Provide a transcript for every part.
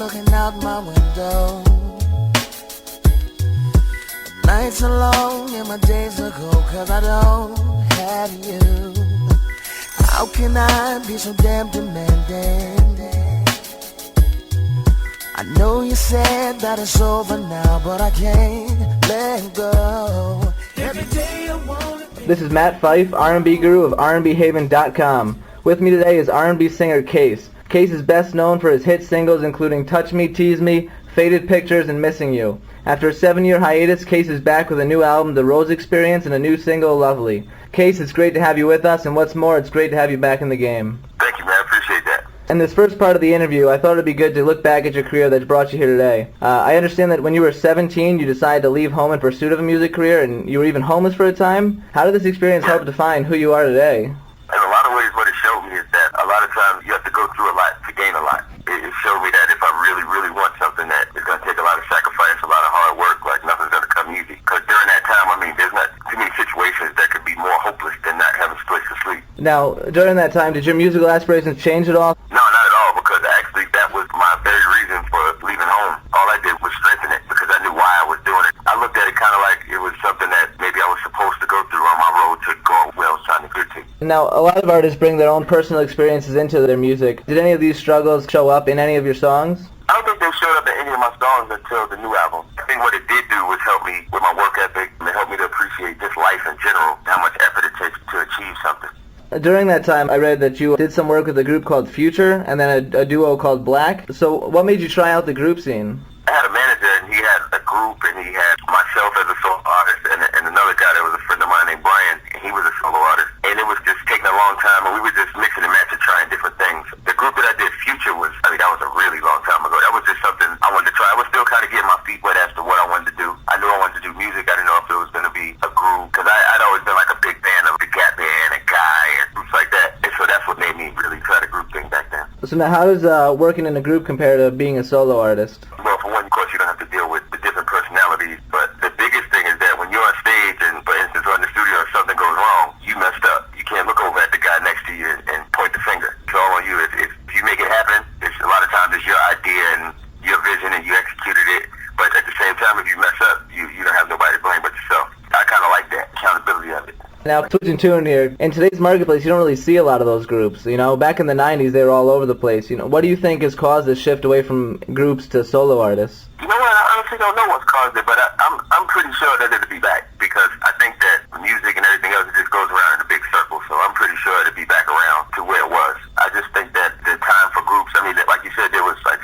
looking out my window. Nights are long and my days are cold, 'cause I don't have you. How can I be so damn demanding? I know you said that it's over now, but I can't let go. Every day I wanna. This is Matt Fife, R&B guru of RnBhaven.com. With me today is R&B singer Case. Case is best known for his hit singles including Touch Me, Tease Me, Faded Pictures, and Missing You. After a 7-year hiatus, Case is back with a new album, The Rose Experience, and a new single, Lovely. Case, it's great to have you with us, and what's more, it's great to have you back in the game. Thank you, man. I appreciate that. In this first part of the interview, I thought it'd be good to look back at your career that's brought you here today. I understand that when you were 17, you decided to leave home in pursuit of a music career, and you were even homeless for a time. How did this experience help define who you are today? In a lot of ways, what it showed me is that a lot of times you have to go through a lot to gain a lot. It showed me that if I really, really want something, that it's going to take a lot of sacrifice, a lot of hard work, like nothing's going to come easy. Because during that time, I mean, there's not too many situations that could be more hopeless than not having a place to sleep. Now, during that time, did your musical aspirations change at all? No, not at all, because actually that was my very reason for leaving home. All I did was strengthen it because I knew why I was doing it. I looked at it kind of like it was something that maybe I was supposed to go through on my road to go where I was trying to get to. Now, a lot of artists bring their own personal experiences into their music. Did any of these struggles show up in any of your songs? I don't think they showed up in any of my songs until the new album. I think what it did do was help me with my work ethic, and it helped me to appreciate just life in general, how much effort it takes to achieve something. During that time, I read that you did some work with a group called Future, and then a duo called Black. So what made you try out the group scene? I had a manager, and he had a group, and he had myself as a solo artist, and another guy that was a friend of mine named Brian, and he was a solo artist. And it was just taking a long time, and we were just mixing and matching, trying different things. The group that I did, Future, that was a really long time ago. That was just something I wanted to try. I was still kind of getting my feet wet as to what I wanted to do. I knew I wanted to do music. I didn't know if it was going to be a group, because I'd always been like a big fan of the Gap Band and Guy and groups like that. And so that's what made me really try the group thing back then. So now, how does working in a group compare to being a solo artist? Well, for one, of course, you don't have to deal with the different personalities, but the biggest thing is that when you're on stage and, for instance, on the studio, if something goes wrong, you messed up. You can't look over at the guy next to you and point the finger. It's all on you. If you make it happen, a lot of times it's your idea and your vision and you executed it, but at the same time, if you mess up, you don't have nobody to blame but yourself. I kind of like that accountability of it. Now, switching tune here, in today's marketplace, you don't really see a lot of those groups. You know, back in the 90s, they were all over the place. You know, what do you think has caused this shift away from groups to solo artists? You know what? I honestly don't know what's caused it, but I'm pretty sure that it'll be back, because I think that music and everything else, it just goes around in a big circle, so I'm pretty sure it'll be back around to where it was. I just think that the time for groups, I mean, like you said, there was like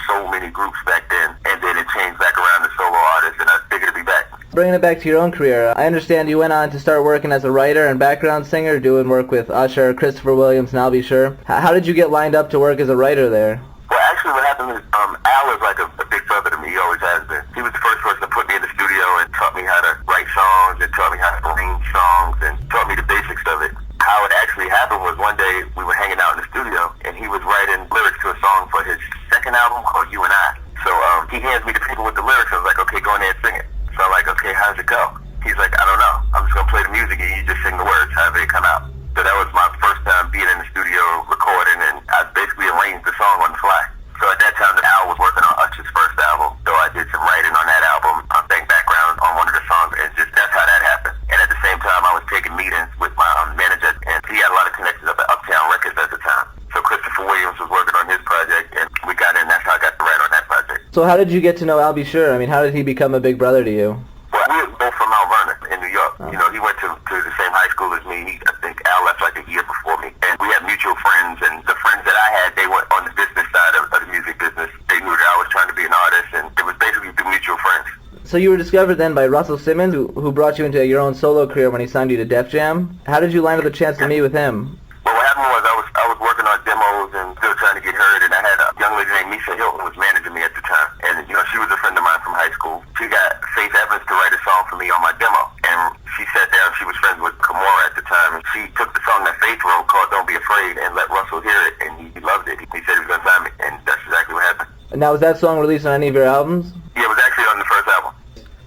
so many groups back then, and then it changed back around to solo artists, and I think it'll be back. Bringing it back to your own career, I understand you went on to start working as a writer and background singer, doing work with Usher, Christopher Williams, and I'll Be Sure. How did you get lined up to work as a writer there? Well, actually what happened is Al is like a big brother to me. He always has been. He was the first person to put me in the studio and taught me how to write songs and taught me how to arrange songs and taught me the basics of it. How it actually happened was one day we were hanging out in the studio and he was writing lyrics to a song for his second album called You and I. So he hands me the paper with the lyrics. I was like, okay, go in there and sing it. So I'm like, okay, how does it go? He's like, I don't know. I'm just going to play the music and you just sing the words, however they come out. So that was my first time being in the studio recording, and I basically arranged the song on the fly. So at that time, Al was working on Usher's first album, so I did some writing on that album, sang background on one of the songs, and just that's how that happened. And at the same time, I was taking meetings with my manager, and he had a lot of connections up at Uptown Records at the time. So Christopher Williams was working on his project, and we got in, that's how I got to write on that project. So how did you get to know I'll Be Sure? I mean, how did he become a big brother to you? Well, we were both from Mount Vernon in New York. You know, he went to the same high school as me. I think Al left like a year before me. And we had mutual friends, and the friends that I had, they went on the business side of the music business. They knew that I was trying to be an artist, and it was basically through mutual friends. So you were discovered then by Russell Simmons, who brought you into your own solo career when he signed you to Def Jam. How did you line up the chance to meet with him? Well, what happened was I was working on demos and still trying to get heard, and I had a young lady named Misha Hilton who was managing me at the time. And, you know, she was a friend of mine from high school. She got Faith Evans to write a song for me on my demo. And she sat down, she was friends with Kimora at the time, and she took the song that Faith wrote called Don't Be Afraid and let Russell hear it, and he loved it. He said he was going to sign me, and that's exactly what happened. Now, was that song released on any of your albums? Yeah, it was actually on the first album.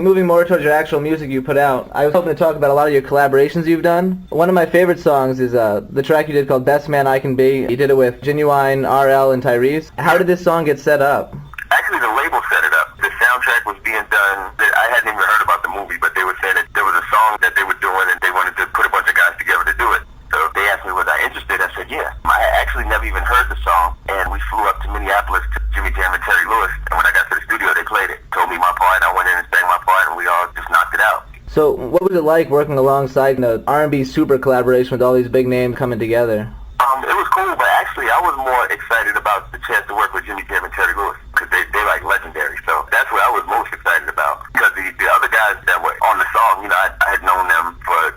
Moving more towards your actual music you put out, I was hoping to talk about a lot of your collaborations you've done. One of my favorite songs is the track you did called Best Man I Can Be. You did it with Genuine, RL, and Tyrese. How did this song get set up? actually never even heard the song, and we flew up to Minneapolis to Jimmy Jam and Terry Lewis, and when I got to the studio, they played it. Told me my part, I went in and sang my part, and we all just knocked it out. So what was it like working alongside the R&B super collaboration with all these big names coming together? It was cool, but actually I was more excited about the chance to work with Jimmy Jam and Terry Lewis, because they like legendary, so that's what I was most excited about. Because the other guys that were on the song, you know, I had known them for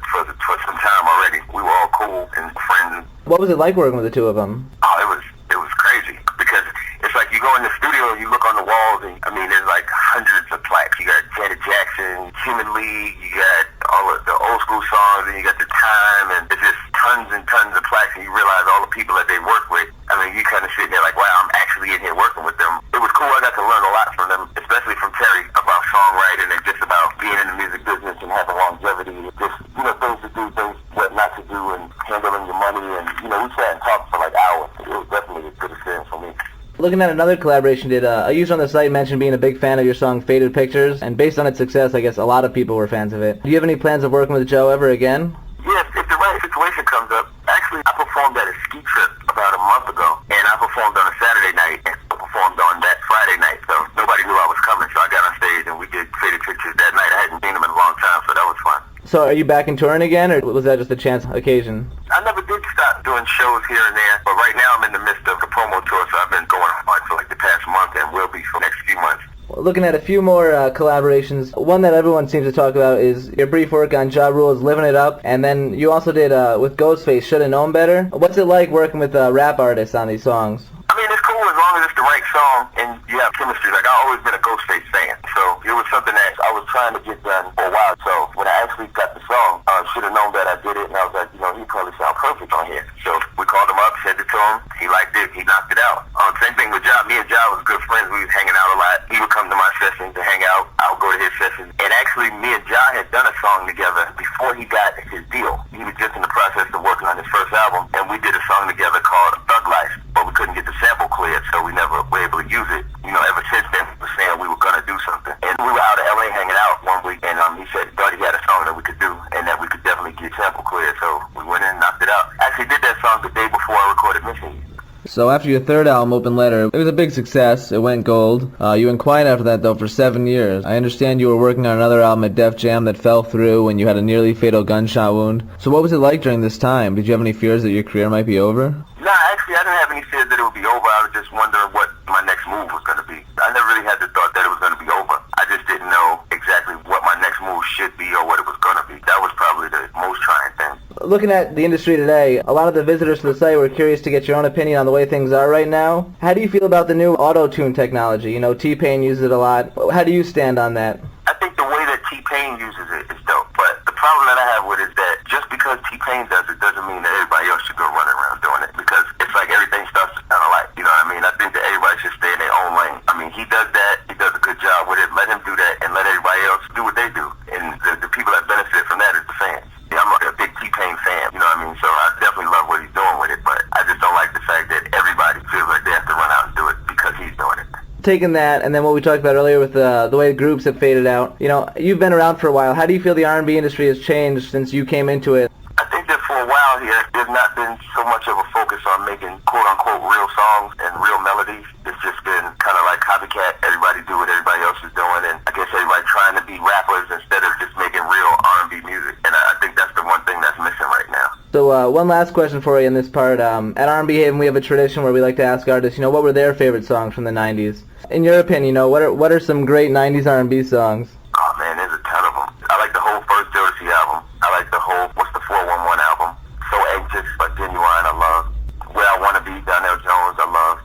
some time already. We were all cool and friends. What was it like working with the two of them? Oh, it was crazy, because it's like you go in the studio and you look on the walls, and I mean, there's like hundreds of plaques. You got Janet Jackson, Human League, you got all of the old school songs, and you got The Time, and it's just tons and tons of plaques, and you realize all the people that they work with. I mean, you kind of sit there like, wow, I'm actually in here working with them. It was cool. I got to learn a lot from them, especially from Terry, about songwriting and just about being in the music business and having longevity, just, you know, things to do, things what not to do, and handling your money. And, you know, we sat and talked for like hours. It was definitely a good experience for me. Looking at another collaboration you did, a user on the site mentioned being a big fan of your song Faded Pictures, and based on its success, I guess a lot of people were fans of it. Do you have any plans of working with Joe ever again? Yes, if the right situation comes up. Actually, I performed at a ski trip about a month ago, and I performed on a Saturday night, and I performed on that Friday night, so nobody knew I was coming, so I got on stage and we did Faded Pictures that night. I hadn't seen them in a long time, so that was fun. So are you back in touring again, or was that just a chance occasion? I never did stop doing shows here and there, but right now I'm in the midst of the promo tour, so I've been going hard for like the past month and will be for the next few months. Looking at a few more collaborations, one that everyone seems to talk about is your brief work on Ja Rule's Living It Up, and then you also did with Ghostface, Shoulda Known Better. What's it like working with rap artists on these songs? I mean, it's cool as long as it's the right song and you have chemistry. Like, I've always been a Ghostface fan, so it was something that I was trying to get done for a while. So when I actually got the song, Shoulda Known Better, I did it, and I was like, you know, he probably sound perfect on here. So we called him up, sent it to him, he liked it, he knocked it out. Same thing with Ja. Me and Ja was good friends. We was hanging out a lot. He would come to my sessions to hang out. I would go to his sessions. And actually, me and Ja had done a song together before he got his deal. He was just in the process of working on his first album, and we did a song together called Thug Life, but we couldn't get the sample cleared, so we never were able to use it. You know, ever since then, we were saying we were going to do something. And we were out of LA hanging out one week, and he said he thought he had a song that we could do, and that we could definitely get sample cleared, so we went in and knocked it out. I actually did that song the day before I recorded Missing You. So after your third album, Open Letter, it was a big success. It went gold. You went quiet after that, though, for 7 years. I understand you were working on another album at Def Jam that fell through when you had a nearly fatal gunshot wound. So what was it like during this time? Did you have any fears that your career might be over? No, actually, I didn't have any fears that it would be over. I was just wondering what my next move was going to be. I never really had the thought that it was going to be over. I just didn't know exactly what my next move should be or what it was going to be. That was probably the most trying thing. Looking at the industry today, a lot of the visitors to the site were curious to get your own opinion on the way things are right now. How do you feel about the new auto-tune technology? You know, T-Pain uses it a lot. How do you stand on that? I think the way that T-Pain uses it is dope, but the problem that I have with it is that just because T-Pain does it doesn't mean that everybody else should go running around doing it, because it's like everything starts to sound alike, you know what I mean? I think that everybody should stay in their own lane. I mean, he does that, he does a good job with it, let him do that, and let everybody else do what they do, and the people that benefit from that is the fans. I'm a big T-Pain fan, you know what I mean? So I definitely love what he's doing with it, but I just don't like the fact that everybody feels like they have to run out and do it because he's doing it. Taking that, and then what we talked about earlier with the way groups have faded out, you know, you've been around for a while. How do you feel the R&B industry has changed since you came into it? I think that for a while here, there's not been so much of a focus on making quote-unquote real songs and real melodies. It's just been kind of like copycat. Everybody do what everybody else is doing, and I guess everybody trying to be rappers instead of just making real R&B music. And I think that's the one thing that's missing right now. So one last question for you in this part. At R&B Haven, we have a tradition where we like to ask artists, you know, what were their favorite songs from the 90s? In your opinion, you know, what are some great 90s R&B songs? Oh, man, there's a ton of them. I like the whole first Jodeci album. I like the whole What's the 411 album. So Anxious by Genuine, I love. Where I Want to Be, Donnell Jones, I loved.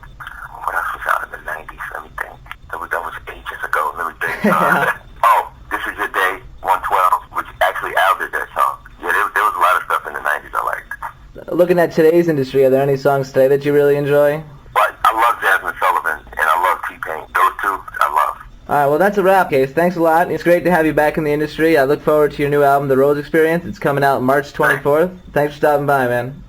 What else was out in the 90s? Let me think. That was ages ago. Let me think. Oh, This Is Your Day, 112, which actually Al did that song. Yeah, there was a lot of stuff in the 90s I liked. Looking at today's industry, are there any songs today that you really enjoy? But I love Jasmine Sullivan, and I love T-Pain. Those two, I love. Alright, well that's a wrap, Case. Thanks a lot. It's great to have you back in the industry. I look forward to your new album, The Rose Experience. It's coming out March 24th. Thanks for stopping by, man.